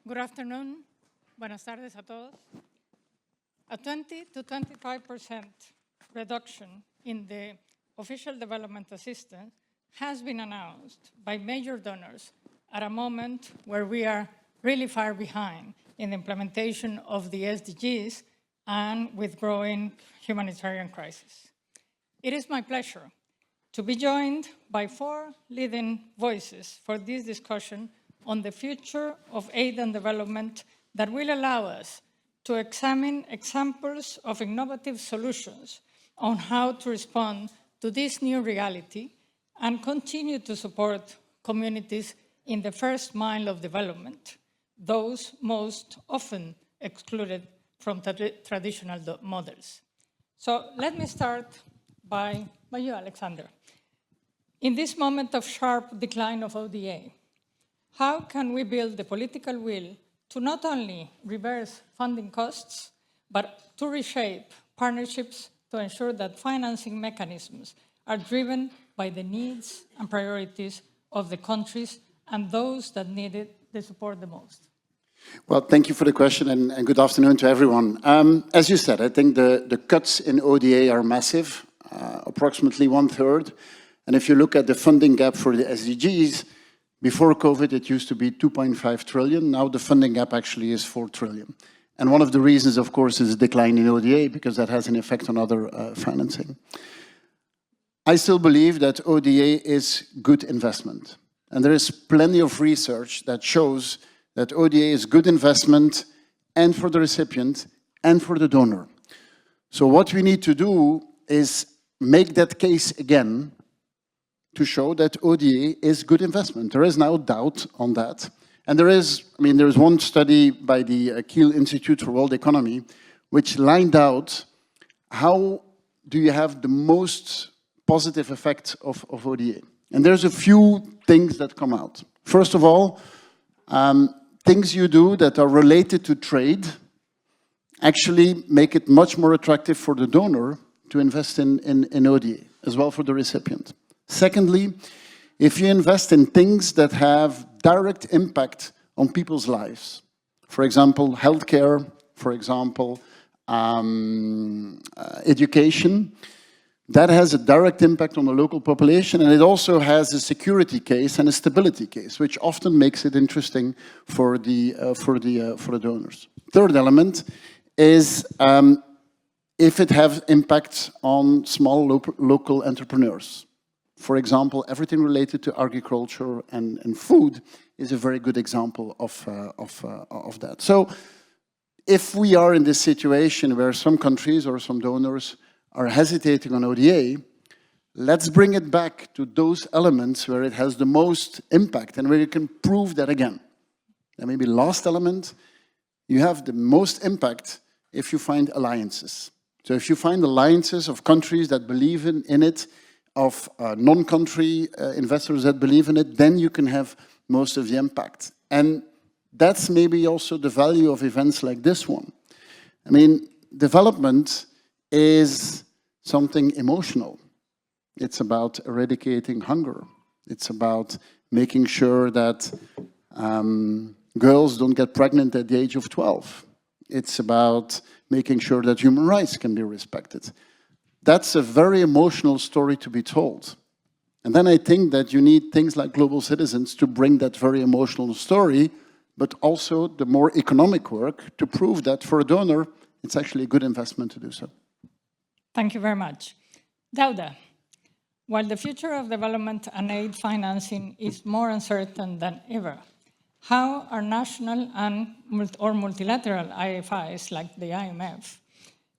Good afternoon. Buenas tardes a todos. A 20 to 25% reduction in the official development assistance has been announced by major donors at a moment where we are really far behind in the implementation of the SDGs and with growing humanitarian crisis. It is my pleasure to be joined by 4 leading voices for this discussion on the future of aid and development that will allow us to examine examples of innovative solutions on how to respond to this new reality and continue to support communities in the first mile of development, those most often excluded from traditional models. So let me start by you, Alexander. In this moment of sharp decline of ODA, how can we build the political will to not only reverse funding costs, but to reshape partnerships to ensure that financing mechanisms are driven by the needs and priorities of the countries and those that needed the support the most? Well, thank you for the question and good afternoon to everyone. As you said, I think the cuts in ODA are massive, approximately 1/3. And if you look at the funding gap for the SDGs, before COVID, it used to be 2.5 trillion. Now the funding gap actually is 4 trillion. And one of the reasons, of course, is a decline in ODA, because that has an effect on other financing. I still believe that ODA is good investment. And there is plenty of research that shows that ODA is good investment and for the recipient and for the donor. So what we need to do is make that case again to show that ODA is good investment. There is no doubt on that. And there is one study by the Kiel Institute for World Economy which lined out how do you have the most positive effect of ODA. And there's a few things that come out. First of all, things you do that are related to trade actually make it much more attractive for the donor to invest in ODA, as well for the recipient. Secondly, if you invest in things that have direct impact on people's lives, for example, healthcare, for example, education, that has a direct impact on the local population, and it also has a security case and a stability case, which often makes it interesting for the donors. Third element is if it has impact on small local entrepreneurs. For example, everything related to agriculture and food is a very good example of that. So if we are in this situation where some countries or some donors are hesitating on ODA, let's bring it back to those elements where it has the most impact and where you can prove that again. And maybe last element, you have the most impact if you find alliances. So if you find alliances of countries that believe in it, of non-country investors that believe in it, then you can have most of the impact. And that's maybe also the value of events like this one. I mean, development is something emotional. It's about eradicating hunger. It's about making sure that girls don't get pregnant at the age of 12. It's about making sure that human rights can be respected. That's a very emotional story to be told. And then I think that you need things like Global Citizens to bring that very emotional story, but also the more economic work to prove that for a donor, it's actually a good investment to do so. Thank you very much. Daouda, while the future of development and aid financing is more uncertain than ever, how are national or multilateral IFIs like the IMF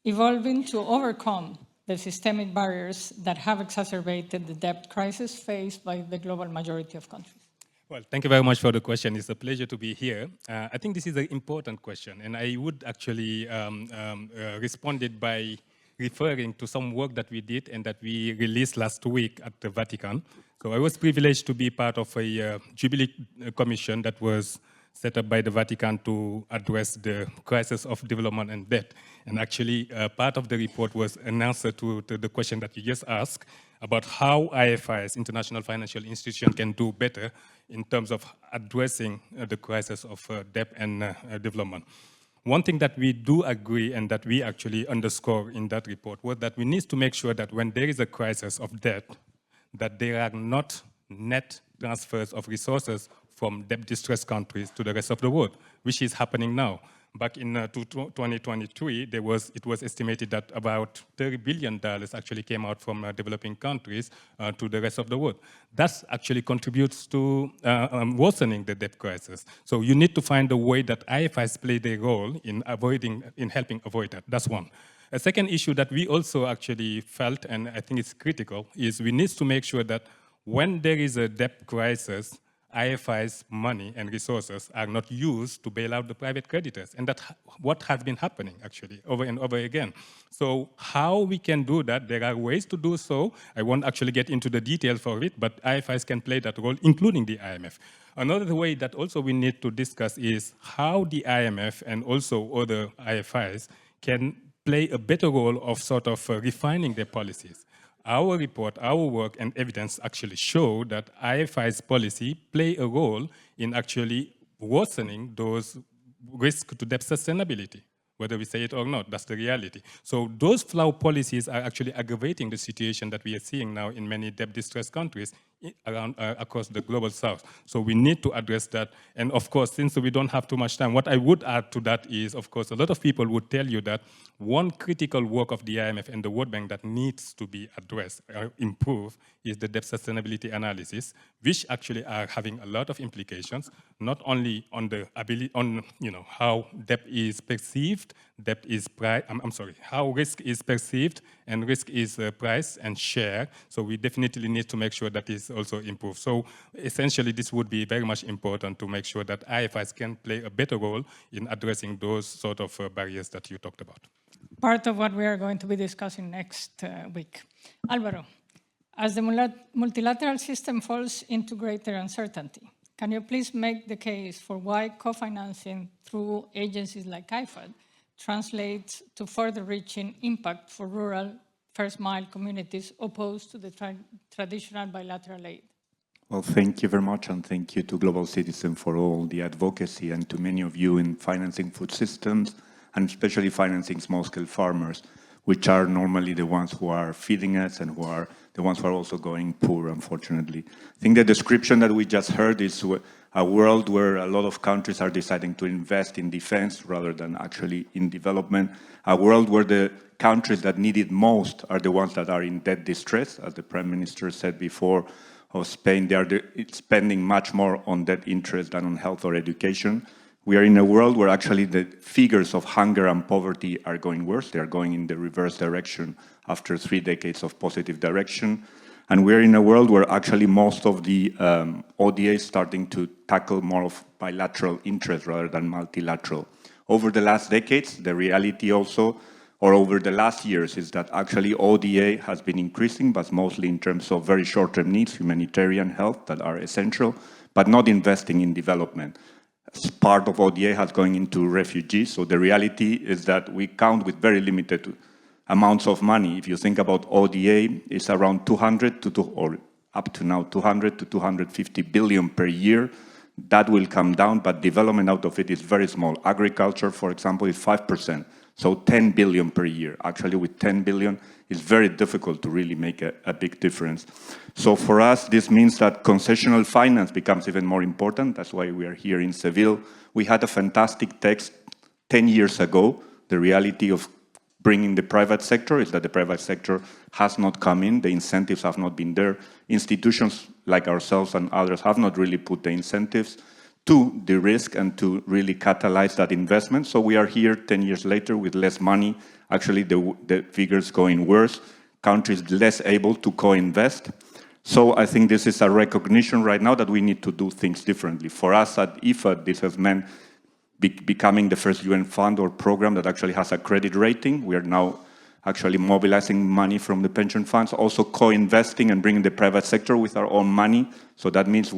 evolving to overcome the systemic barriers that have exacerbated the debt crisis faced by the global majority of countries? Well, thank you very much for the question. It's a pleasure to be here. I think this is an important question, and I would actually respond it by referring to some work that we did and that we released last week at the Vatican. So I was privileged to be part of a Jubilee Commission that was set up by the Vatican to address the crisis of development and debt. And actually, part of the report was an answer to the question that you just asked about how IFIs, international financial institutions, can do better in terms of addressing the crisis of debt and development. One thing that we do agree and that we actually underscore in that report was that we need to make sure that when there is a crisis of debt, that there are not net transfers of resources from debt-distressed countries to the rest of the world, which is happening now. Back in 2023, it was estimated that about $30 billion actually came out from developing countries to the rest of the world. That actually contributes to worsening the debt crisis. So you need to find a way that IFIs play their role in helping avoid that. That's one. A second issue that we also actually felt, and I think it's critical, is we need to make sure that when there is a debt crisis, IFI's money and resources are not used to bail out the private creditors. And that's what has been happening, actually, over and over again. So how we can do that, there are ways to do so. I won't actually get into the details for it, but IFIs can play that role, including the IMF. Another way that also we need to discuss is how the IMF and also other IFIs can play a better role of sort of refining their policies. Our report, our work and evidence actually show that IFI's policy play a role in actually worsening those risks to debt sustainability, whether we say it or not, that's the reality. So those flawed policies are actually aggravating the situation that we are seeing now in many debt-distressed countries across the global south. So we need to address that. And of course, since we don't have too much time, what I would add to that is, of course, a lot of people would tell you that one critical work of the IMF and the World Bank that needs to be addressed or improved is the debt sustainability analysis, which actually are having a lot of implications, not only on the ability, on how debt is perceived, how risk is perceived and risk is priced and shared. So we definitely need to make sure that is also improved. So essentially, this would be very much important to make sure that IFIs can play a better role in addressing those sort of barriers that you talked about. Part of what we are going to be discussing next week. Alvaro, as the multilateral system falls into greater uncertainty, can you please make the case for why co-financing through agencies like IFAD translates to further reaching impact for rural first-mile communities opposed to the traditional bilateral aid? Well, thank you very much, and thank you to Global Citizen for all the advocacy and to many of you in financing food systems and especially financing small-scale farmers, which are normally the ones who are feeding us and who are the ones who are also going poor, unfortunately. I think the description that we just heard is a world where a lot of countries are deciding to invest in defense rather than actually in development, a world where the countries that need it most are the ones that are in debt distress, as the Prime Minister said before of Spain. They are spending much more on debt interest than on health or education. We are in a world where actually the figures of hunger and poverty are going worse. They are going in the reverse direction after 3 decades of positive direction. And we're in a world where actually most of the ODA is starting to tackle more of bilateral interest rather than multilateral. Over the last decades, the reality also, or over the last years, is that actually ODA has been increasing, but mostly in terms of very short-term needs, humanitarian health that are essential, but not investing in development. Part of ODA has going into refugees, so the reality is that we count with very limited amounts of money. If you think about ODA, it's around 200 to, or up to now, 200 to 250 billion per year. That will come down, but development out of it is very small. Agriculture, for example, is 5%, so 10 billion per year. Actually, with 10 billion, it's very difficult to really make a big difference. So for us, this means that concessional finance becomes even more important. That's why we are here in Seville. We had a fantastic text 10 years ago. The reality of bringing the private sector is that the private sector has not come in. The incentives have not been there. Institutions like ourselves and others have not really put the incentives to the risk and to really catalyze that investment. So we are here 10 years later with less money. Actually, the figures going worse. Countries less able to co-invest. So I think this is a recognition right now that we need to do things differently. For us at IFAD, this has meant becoming the first UN fund or program that actually has a credit rating. We are now actually mobilizing money from the pension funds, also co-investing and bringing the private sector with our own money. So that means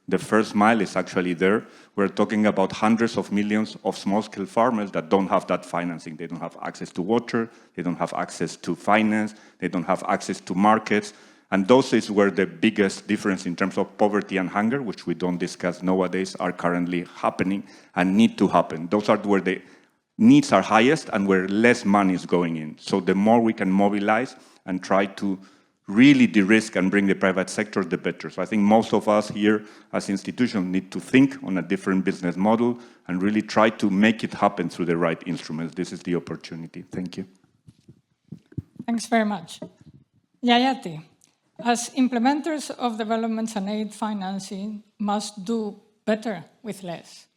the first mile is actually there. We're talking about hundreds of millions of small-scale farmers that don't have that financing. They don't have access to water, they don't have access to finance, they don't have access to markets. And those is where the biggest difference in terms of poverty and hunger, which we don't discuss nowadays, are currently happening and need to happen. Those are where the needs are highest and where less money is going in. So the more we can mobilize and try to really de-risk and bring the private sector, the better. So I think most of us here as institutions need to think on a different business model and really try to make it happen through the right instruments. This is the opportunity. Thank you. Thanks very much. Jayati, as implementers of development and aid financing must do better with less,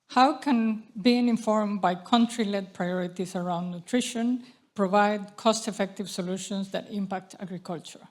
how can being informed by country-led priorities around nutrition provide cost-effective solutions that impact agriculture?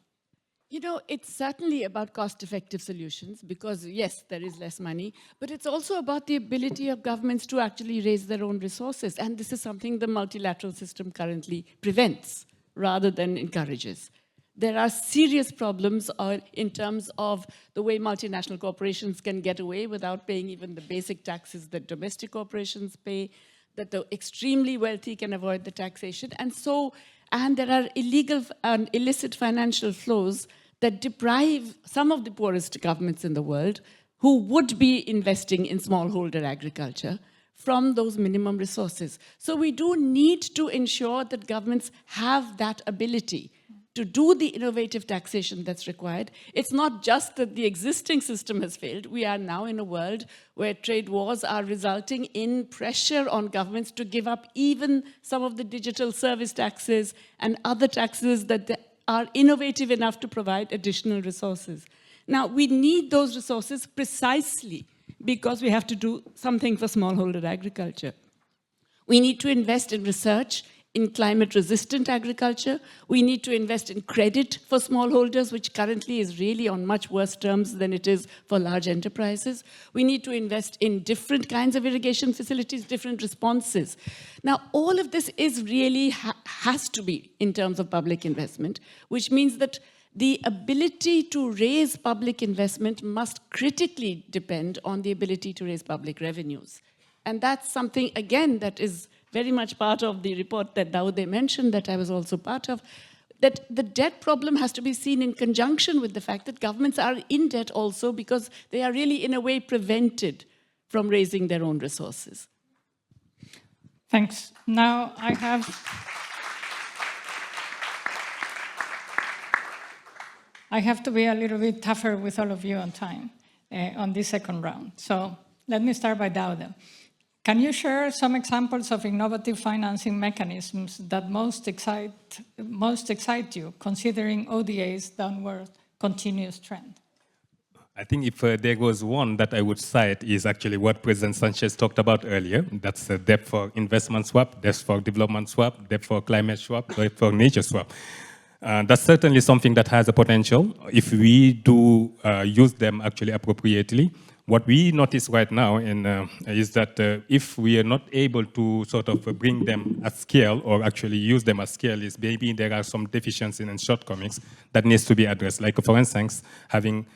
You know, it's certainly about cost-effective solutions because, yes, there is less money, but it's also about the ability of governments to actually raise their own resources. And this is something the multilateral system currently prevents rather than encourages. There are serious problems in terms of the way multinational corporations can get away without paying even the basic taxes that domestic corporations pay, that the extremely wealthy can avoid the taxation. And there are illegal and illicit financial flows that deprive some of the poorest governments in the world who would be investing in smallholder agriculture from those minimum resources. So we do need to ensure that governments have that ability to do the innovative taxation that's required. It's not just that the existing system has failed. We are now in a world where trade wars are resulting in pressure on governments to give up even some of the digital service taxes and other taxes that are innovative enough to provide additional resources. Now, we need those resources precisely because we have to do something for smallholder agriculture. We need to invest in research, in climate-resistant agriculture. We need to invest in credit for smallholders, which currently is really on much worse terms than it is for large enterprises. We need to invest in different kinds of irrigation facilities, different responses. Now, all of this is really has to be in terms of public investment, which means that the ability to raise public investment must critically depend on the ability to raise public revenues. And that's something, again, that is very much part of the report that Daouda mentioned, that I was also part of, that the debt problem has to be seen in conjunction with the fact that governments are in debt also because they are really, in a way, prevented from raising their own resources. Thanks. Now I have to be a little bit tougher with all of you on time on this second round. So let me start by Daouda. Can you share some examples of innovative financing mechanisms that most excite you, considering ODA's downward continuous trend? I think if there was one that I would cite is actually what President Sanchez talked about earlier. That's debt for investment swap, debt for development swap, debt for climate swap, debt for nature swap. That's certainly something that has a potential if we do use them actually appropriately. What we notice right now is that if we are not able to sort of bring them at scale or actually use them at scale, is maybe there are some deficiencies and shortcomings that needs to be addressed. Like, for instance, having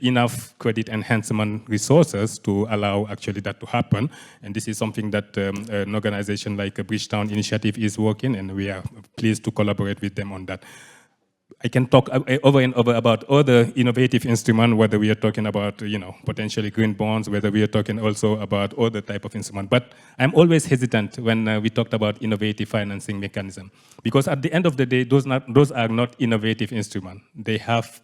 enough credit enhancement resources to allow actually that to happen. And this is something that an organization like a Bridgetown Initiative is working, and we are pleased to collaborate with them on that. I can talk over and over about other innovative instruments, whether we are talking about, potentially green bonds, whether we are talking also about other type of instruments. But I'm always hesitant when we talked about innovative financing mechanism, because at the end of the day, those are not innovative instruments. They have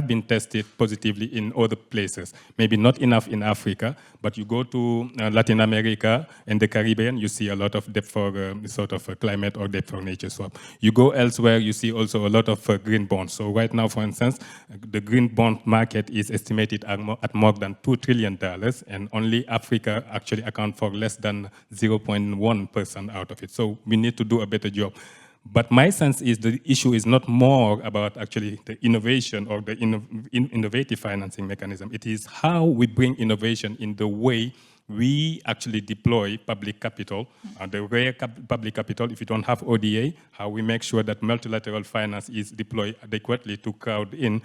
been tested positively in other places. Maybe not enough in Africa, but you go to Latin America and the Caribbean, you see a lot of debt for sort of climate or debt for nature swap. You go elsewhere, you see also a lot of green bonds. So right now, for instance, the green bond market is estimated at more than $2 trillion, and only Africa actually accounts for less than 0.1% out of it. So we need to do a better job. But my sense is the issue is not more about actually the innovation or the innovative financing mechanism. It is how we bring innovation in the way we actually deploy public capital, the rare public capital, if you don't have ODA, how we make sure that multilateral finance is deployed adequately to crowd in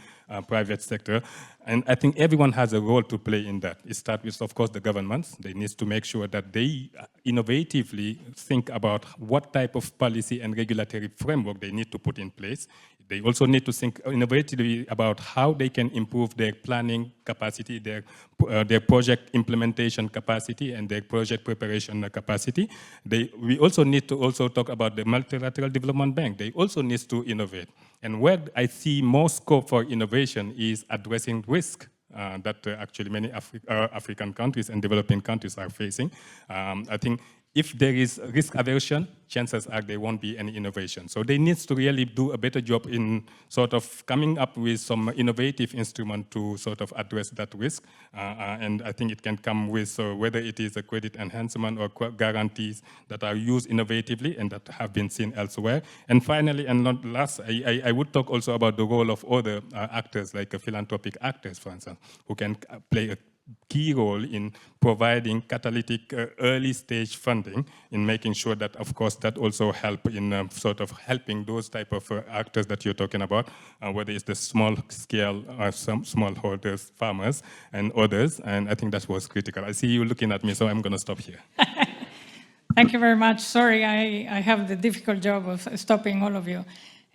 private sector. And I think everyone has a role to play in that. It starts with, of course, the governments. They need to make sure that they innovatively think about what type of policy and regulatory framework they need to put in place. They also need to think innovatively about how they can improve their planning capacity, their project implementation capacity, and their project preparation capacity. We also need to talk about the Multilateral Development Bank. They also need to innovate. And where I see more scope for innovation is addressing risk that actually many African countries and developing countries are facing. I think if there is risk aversion, chances are there won't be any innovation. So they need to really do a better job in sort of coming up with some innovative instrument to sort of address that risk. And I think it can come with whether it is a credit enhancement or guarantees that are used innovatively and that have been seen elsewhere. And finally, and not last, I would talk also about the role of other actors, like philanthropic actors, for instance, who can play a key role in providing catalytic early stage funding, in making sure that, of course, that also help in sort of helping those type of actors that you're talking about, whether it's the small scale some smallholders, farmers, and others. And I think that was critical. I see you looking at me, so I'm going to stop here. Thank you very much. Sorry, I have the difficult job of stopping all of you.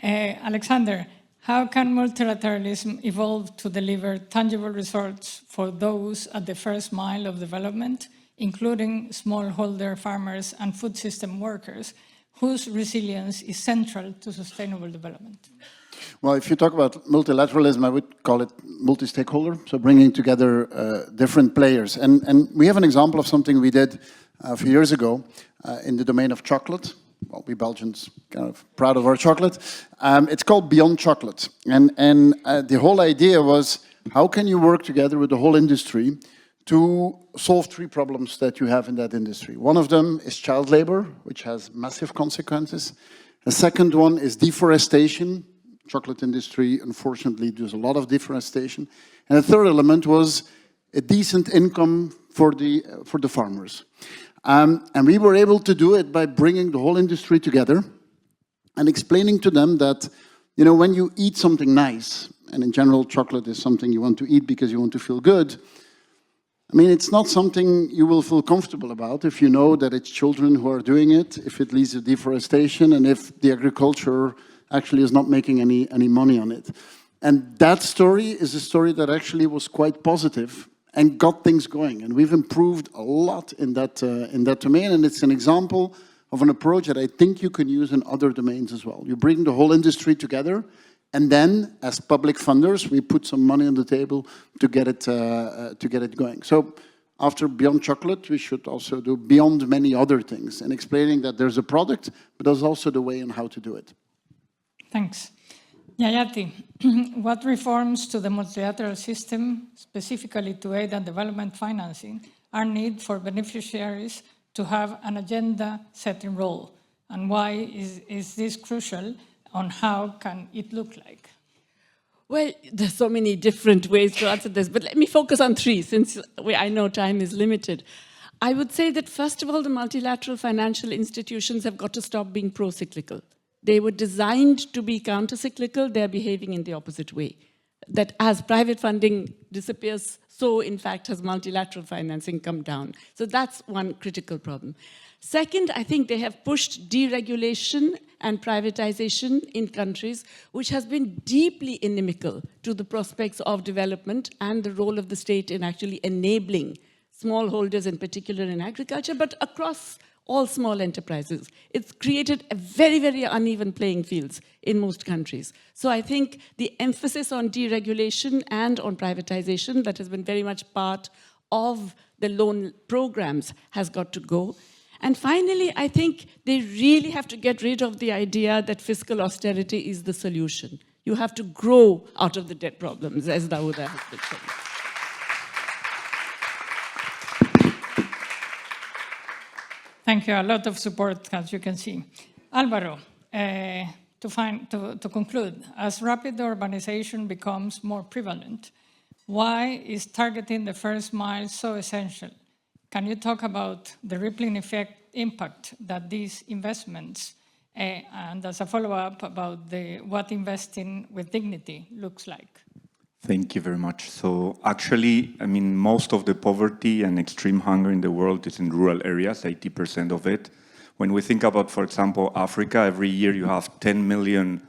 Alexander, how can multilateralism evolve to deliver tangible results for those at the first mile of development, including smallholder farmers and food system workers, whose resilience is central to sustainable development? Well, if you talk about multilateralism, I would call it multi-stakeholder, so bringing together different players. And we have an example of something we did a few years ago in the domain of chocolate. Well, we Belgians kind of proud of our chocolate. It's called Beyond Chocolate. And the whole idea was, how can you work together with the whole industry to solve three problems that you have in that industry? One of them is child labor, which has massive consequences. The second one is deforestation. Chocolate industry, unfortunately, does a lot of deforestation. And the third element was a decent income for the farmers. And we were able to do it by bringing the whole industry together and explaining to them that, you know, when you eat something nice, and in general, chocolate is something you want to eat because you want to feel good, I mean, it's not something you will feel comfortable about if you know that it's children who are doing it, if it leads to deforestation, and if the agriculture actually is not making any money on it. And that story is a story that actually was quite positive and got things going. And we've improved a lot in that domain, and it's an example of an approach that I think you can use in other domains as well. You bring the whole industry together, and then, as public funders, we put some money on the table to get it going. So after Beyond Chocolate, we should also do beyond many other things, and explaining that there's a product, but there's also the way in how to do it. Thanks. Jayati, what reforms to the multilateral system, specifically to aid and development financing, are needed for beneficiaries to have an agenda-setting role? And why is this crucial on how can it look like? Well, there's so many different ways to answer this, but let me focus on three, since I know time is limited. I would say that, first of all, the multilateral financial institutions have got to stop being pro-cyclical. They were designed to be counter-cyclical. They're behaving in the opposite way. That as private funding disappears, so in fact has multilateral financing come down. So that's one critical problem. Second, I think they have pushed deregulation and privatization in countries, which has been deeply inimical to the prospects of development and the role of the state in actually enabling smallholders, in particular in agriculture, but across all small enterprises. It's created a very, very uneven playing fields in most countries. So I think the emphasis on deregulation and on privatization that has been very much part of the loan programs has got to go. And finally, I think they really have to get rid of the idea that fiscal austerity is the solution. You have to grow out of the debt problems, as Daouda has been saying. Thank you. A lot of support, as you can see. Alvaro, to conclude, as rapid urbanization becomes more prevalent, why is targeting the first mile so essential? Can you talk about the rippling impact that these investments, and as a follow-up about what investing with dignity looks like? Thank you very much. So actually, I mean, most of the poverty and extreme hunger in the world is in rural areas, 80% of it. When we think about, for example, Africa, every year you have 10 million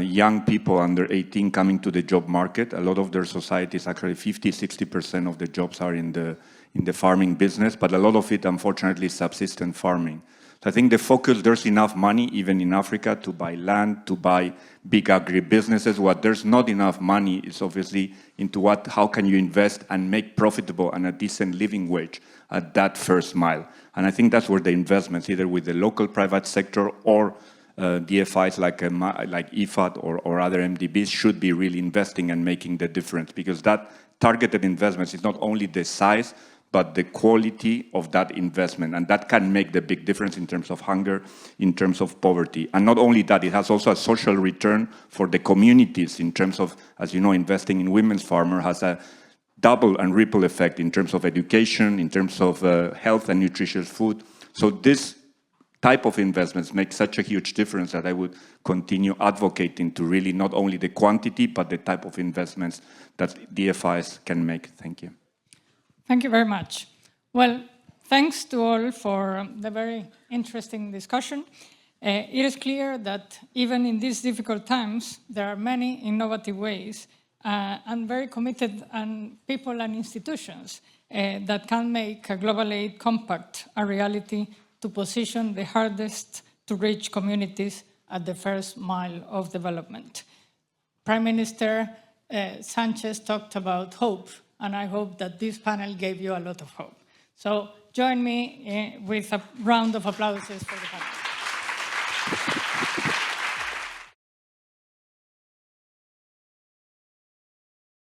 young people under 18 coming to the job market. A lot of their societies, actually 50-60% of the jobs are in the farming business, but a lot of it, unfortunately, is subsistence farming. So I think the focus, there's enough money, even in Africa, to buy land, to buy big agribusinesses. What there's not enough money is obviously into how can you invest and make profitable and a decent living wage at that first mile. And I think that's where the investments, either with the local private sector or DFIs like IFAD or other MDBs, should be really investing and making the difference, because that targeted investments is not only the size, but the quality of that investment. And that can make the big difference in terms of hunger, in terms of poverty. And not only that, it has also a social return for the communities in terms of, as you know, investing in women's farmer has a double and ripple effect in terms of education, in terms of health and nutritious food. So this type of investments make such a huge difference that I would continue advocating to really not only the quantity, but the type of investments that DFIs can make. Thank you. Thank you very much. Well, thanks to all for the very interesting discussion. It is clear that even in these difficult times, there are many innovative ways and very committed people and institutions that can make a Global Aid Compact a reality to position the hardest to reach communities at the first mile of development. Prime Minister Sanchez talked about hope, and I hope that this panel gave you a lot of hope. So join me with a round of applause for the panel.